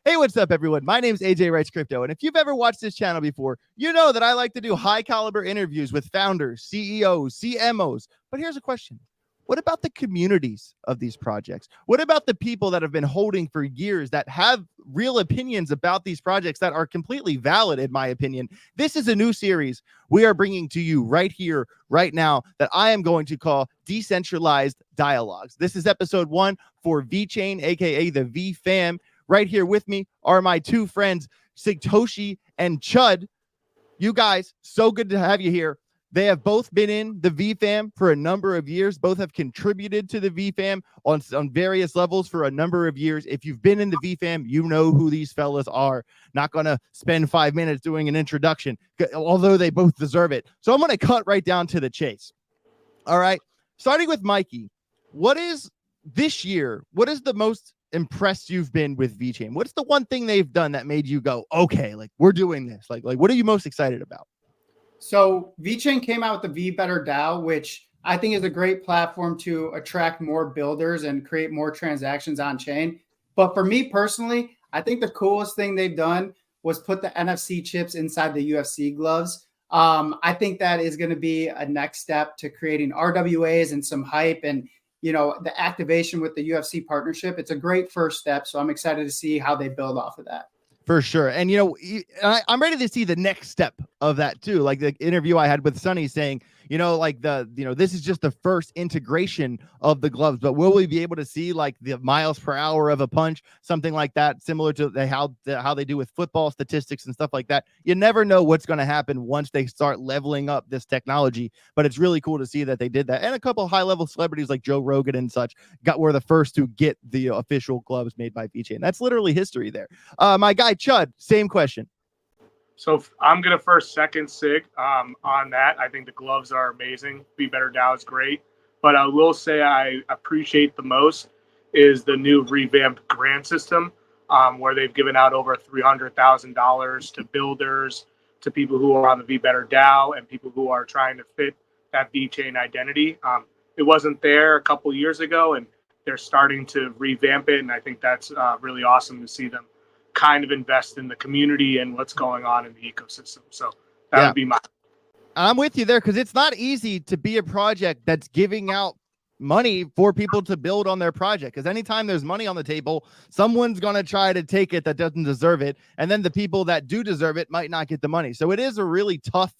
Hey, what's up, everyone? My name's AJ Writes Crypto, and if you've ever watched this channel before, you know that I like to do high-caliber interviews with founders, CEOs, CMOs. But here's a question. What about the communities of these projects? What about the people that have been holding for years that have real opinions about these projects that are completely valid, in my opinion? This is a new series we are bringing to you right here, right now, that I am going to call Decentralized Dialogues. This is episode 1 for VECHAIN, aka the V Fam. Right here with me are my two friends, Satoshi and Chud. You guys, so good to have you here. They have both been in the VFam for a number of years. Both have contributed to the VFam on various levels for a number of years. If you've been in the VFam, you know who these fellas are. Not going to spend 5 minutes doing an introduction, although they both deserve it. So I'm going to cut right down to the chase. All right. Starting with Mikey, what is the most impressed you've been with VECHAIN? What's the one thing they've done that made you go, okay, like we're doing this? Like what are you most excited about? So VECHAIN came out with the Vebetter DAO, which I think is a great platform to attract more builders and create more transactions on chain. But for me personally, I think the coolest thing they've done was put the NFC chips inside the UFC gloves. I think that is going to be a next step to creating RWAs and some hype and the activation with the UFC partnership. It's a great first step. So I'm excited to see how they build off of that. For sure. And, I'm ready to see the next step of that too. Like the interview I had with Sonny saying, this is just the first integration of the gloves, but will we be able to see like the miles per hour of a punch, something like that, similar to how they do with football statistics and stuff like that? You never know what's going to happen once they start leveling up this technology, but it's really cool to see that they did that. And a couple high level celebrities like Joe Rogan and such were the first to get the official gloves made by VECHAIN. That's literally history there. My guy Chud, same question. So I'm going to second Sig on that. I think the gloves are amazing. Vebetter DAO is great. But I will say I appreciate the most is the new revamped grant system where they've given out over $300,000 to builders, to people who are on the Vebetter DAO and people who are trying to fit that VECHAIN identity. It wasn't there a couple years ago, and they're starting to revamp it. And I think that's really awesome to see them kind of invest in the community and what's going on in the ecosystem. So that would be I'm with you there, because it's not easy to be a project that's giving out money for people to build on their project, because anytime there's money on the table, someone's going to try to take it that doesn't deserve it, and then the people that do deserve it might not get the money. So it is a really tough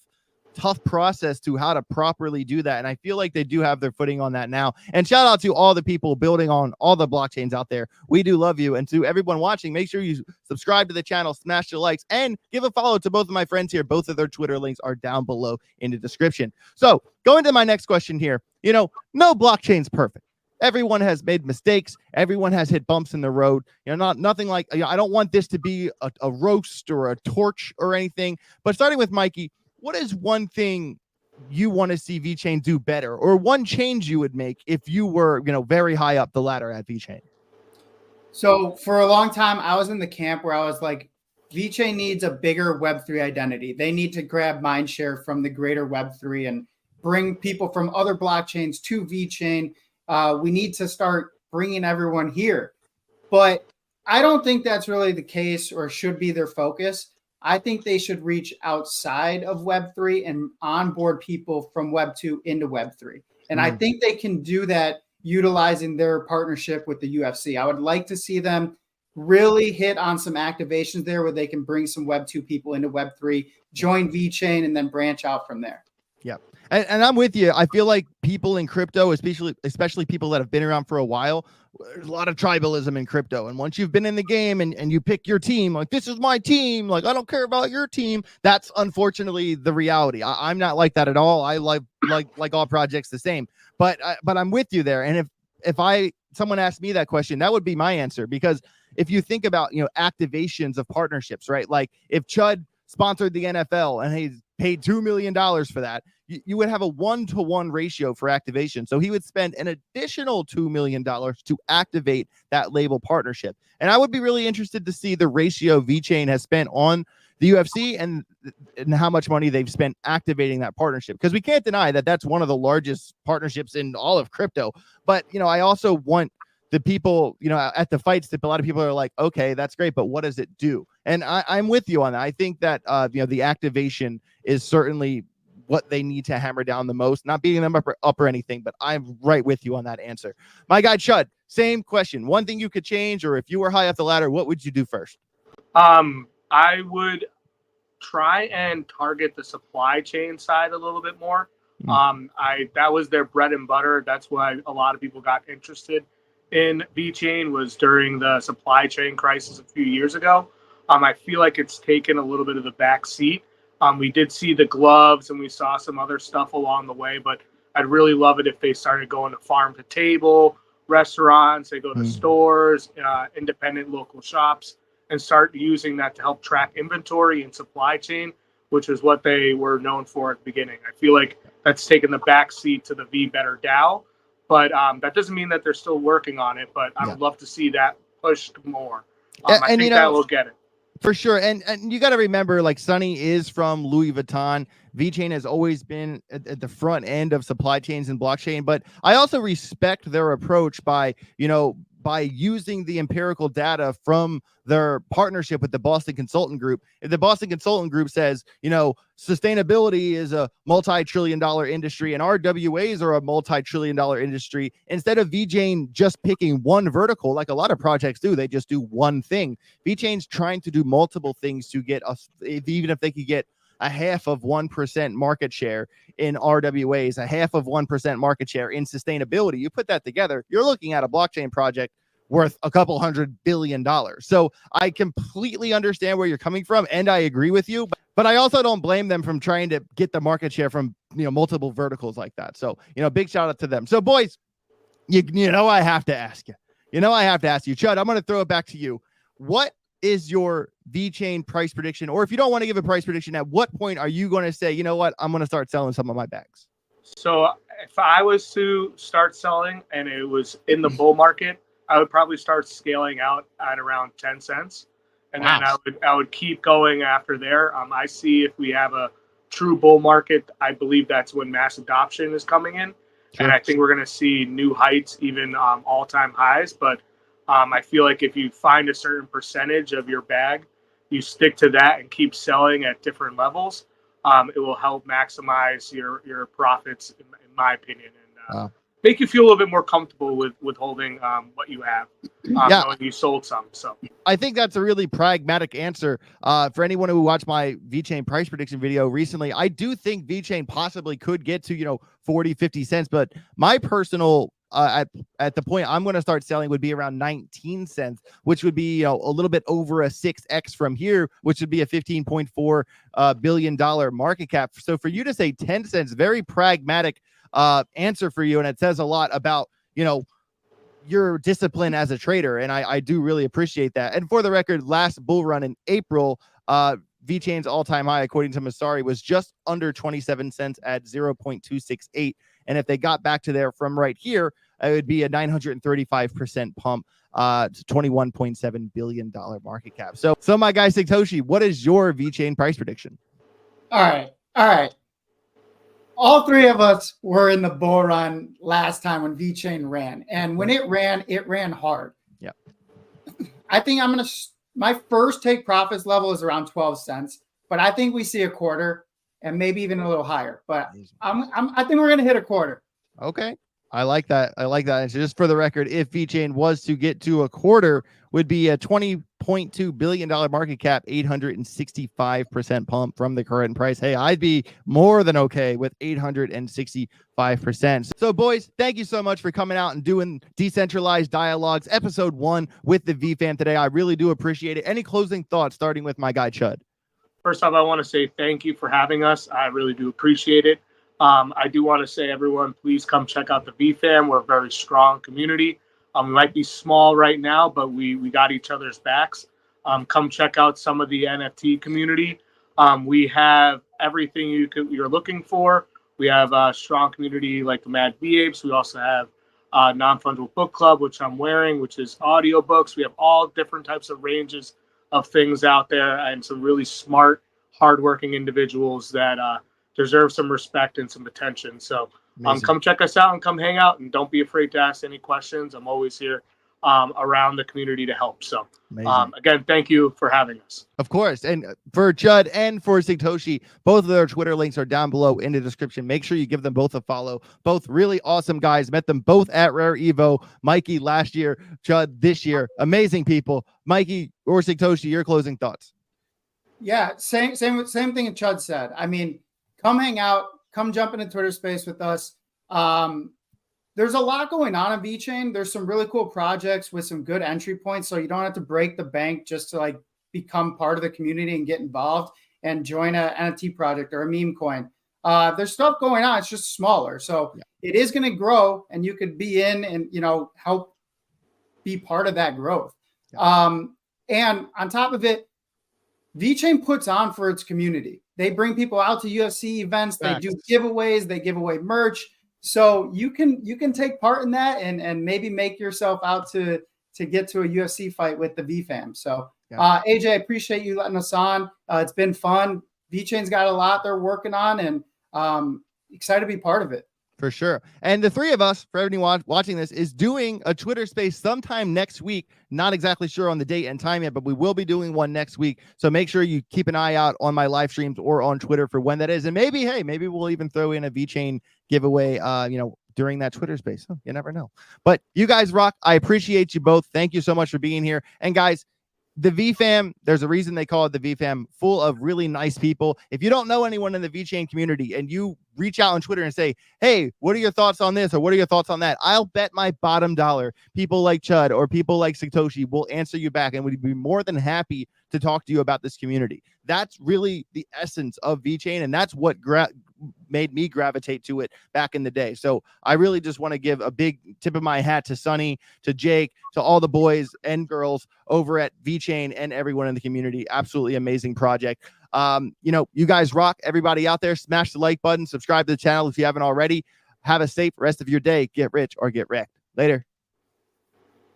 process to how to properly do that, and I feel like they do have their footing on that now. And shout out to all the people building on all the blockchains out there. We do love you. And to everyone watching, make sure you subscribe to the channel, smash the likes, and give a follow to both of my friends here. Both of their Twitter links are down below in the description. So going to my next question here, no blockchain's perfect. Everyone has made mistakes. Everyone has hit bumps in the road. Nothing like, I don't want this to be a roast or a torch or anything, but starting with Mikey, what is one thing you want to see VECHAIN do better, or one change you would make if you were, very high up the ladder at VECHAIN? So for a long time, I was in the camp where I was like, VECHAIN needs a bigger Web3 identity. They need to grab mindshare from the greater Web3 and bring people from other blockchains to VECHAIN. We need to start bringing everyone here. But I don't think that's really the case or should be their focus. I think they should reach outside of Web3 and onboard people from Web2 into Web3. And I think they can do that utilizing their partnership with the UFC. I would like to see them really hit on some activations there where they can bring some Web2 people into Web3, join VECHAIN, and then branch out from there. Yeah. And I'm with you. I feel like people in crypto, especially people that have been around for a while, there's a lot of tribalism in crypto. And once you've been in the game and you pick your team, like, this is my team, like, I don't care about your team. That's unfortunately the reality. I'm not like that at all. I like all projects the same. But I'm with you there. And if someone asked me that question, that would be my answer. Because if you think about, activations of partnerships, right? Like if Chud sponsored the NFL and he's paid $2 million for that, you would have a 1-to-1 ratio for activation. So he would spend an additional $2 million to activate that label partnership. And I would be really interested to see the ratio VECHAIN has spent on the UFC and how much money they've spent activating that partnership. Because we can't deny that that's one of the largest partnerships in all of crypto. But, I also want the people, at the fights, that a lot of people are like, okay, that's great, but what does it do? And I'm with you on that. I think that, the activation is certainly what they need to hammer down the most. Not beating them up or anything, but I'm right with you on that answer. My guy, Chud, same question. One thing you could change, or if you were high up the ladder, what would you do first? I would try and target the supply chain side a little bit more. That was their bread and butter. That's why a lot of people got interested in VeChain, was during the supply chain crisis a few years ago. I feel like it's taken a little bit of the back seat. We did see the gloves and we saw some other stuff along the way, but I'd really love it if they started going to farm to table restaurants, they go to stores, independent local shops, and start using that to help track inventory and supply chain, which is what they were known for at the beginning. I feel like that's taken the back seat to the Vebetter DAO, but that doesn't mean that they're still working on it, but I would love to see that pushed more. I think that will get it. For sure. And you got to remember, like, Sonny is from Louis Vuitton. VeChain has always been at the front end of supply chains and blockchain, but I also respect their approach by using the empirical data from their partnership with the Boston Consultant Group. If the Boston Consultant Group says, sustainability is a multi-trillion-dollar industry and RWAs are a multi-trillion-dollar industry, instead of VeChain just picking one vertical, like a lot of projects do, they just do one thing. VeChain's trying to do multiple things to get us, even if they could get a 0.5% market share in RWAs, a 0.5% market share in sustainability. You put that together, you're looking at a blockchain project worth a couple $100 billion. So I completely understand where you're coming from, and I agree with you, but I also don't blame them from trying to get the market share from multiple verticals like that. So big shout out to them. So boys, I have to ask you. Chud, I'm going to throw it back to you. What is your VeChain price prediction? Or if you don't want to give a price prediction, at what point are you going to say, you know what, I'm going to start selling some of my bags? So if I was to start selling and it was in the bull market, I would probably start scaling out at around 10 cents. And then I would keep going after there. I see if we have a true bull market, I believe that's when mass adoption is coming in. Sure. And I think we're going to see new heights, even all-time highs. But I feel like if you find a certain percentage of your bag, you stick to that and keep selling at different levels, it will help maximize your profits, in my opinion, and make you feel a little bit more comfortable with holding what you have, knowing you sold some. So I think that's a really pragmatic answer. For anyone who watched my VeChain price prediction video recently, I do think VeChain possibly could get to 40, 50 cents, but my personal at the point I'm going to start selling would be around 19 cents, which would be a little bit over a 6x from here, which would be a $15.4 billion market cap. So for you to say 10 cents, very pragmatic answer for you, and it says a lot about your discipline as a trader, and I do really appreciate that. And for the record, last bull run in April, VeChain's all-time high, according to Masari, was just under 27 cents at 0.268. And if they got back to there from right here, it would be a 935% pump to $21.7 billion market cap. So my guy Satoshi, what is your VeChain price prediction? All right. All three of us were in the bull run last time when VeChain ran. And when it ran hard. Yeah. I think my first take profits level is around 12 cents, but I think we see a quarter and maybe even a little higher. But I think we're going to hit a quarter. Okay. I like that. And so just for the record, if VeChain was to get to a quarter, would be a $20.2 billion market cap, 865% pump from the current price. Hey, I'd be more than okay with 865%. So boys, thank you so much for coming out and doing Decentralized Dialogues episode 1 with the VFam today. I really do appreciate it. Any closing thoughts, starting with my guy Chud? First off, I want to say thank you for having us. I really do appreciate it. I do want to say, everyone, please come check out the VFam. We're a very strong community. We might be small right now, but we got each other's backs. Come check out some of the NFT community. We have everything you're looking for. We have a strong community like the Mad V-Apes. We also have Non-Fungible Book Club, which I'm wearing, which is audiobooks. We have all different types of ranges of things out there, and some really smart, hardworking individuals that deserve some respect and some attention. So come check us out and come hang out, and don't be afraid to ask any questions. I'm always here around the community to help. So Amazing. again, thank you for having us. Of course. And for Chud and for Satoshi, both of their Twitter links are down below in the description. Make sure you give them both a follow. Both really awesome guys. Met them both at Rare Evo. Mikey last year, Chud this year. Amazing people. Mikey or Satoshi, your closing thoughts. Yeah, same thing that Chud said. I mean, come hang out, come jump into Twitter space with us. There's a lot going on in VeChain. There's some really cool projects with some good entry points, so you don't have to break the bank just to like become part of the community and get involved and join a NFT project or a meme coin. There's stuff going on. It's just smaller, so it is going to grow, and you could be in and help be part of that growth. And on top of it, VeChain puts on for its community. They bring people out to UFC events. They do giveaways. They give away merch. So you can take part in that and maybe make yourself out to get to a UFC fight with the VFam. So AJ, I appreciate you letting us on. It's been fun. VeChain's got a lot they're working on, and excited to be part of it. For sure. And the three of us, for everyone watching this, is doing a Twitter space sometime next week. Not exactly sure on the date and time yet, but we will be doing one next week. So make sure you keep an eye out on my live streams or on Twitter for when that is. And maybe we'll even throw in a VeChain giveaway, during that Twitter space. You never know. But you guys rock. I appreciate you both. Thank you so much for being here. And guys, the VFam, there's a reason they call it the VFam, full of really nice people. If you don't know anyone in the VeChain community and you reach out on Twitter and say, hey, what are your thoughts on this? Or what are your thoughts on that? I'll bet my bottom dollar people like Chud or people like Satoshi will answer you back and would be more than happy to talk to you about this community. That's really the essence of VeChain, and that's what made me gravitate to it back in the day. So I really just want to give a big tip of my hat to Sonny, to Jake, to all the boys and girls over at VeChain and everyone in the community. Absolutely amazing project. You guys rock. Everybody out there, smash the like button, subscribe to the channel if you haven't already. Have a safe rest of your day. Get rich or get wrecked. Later.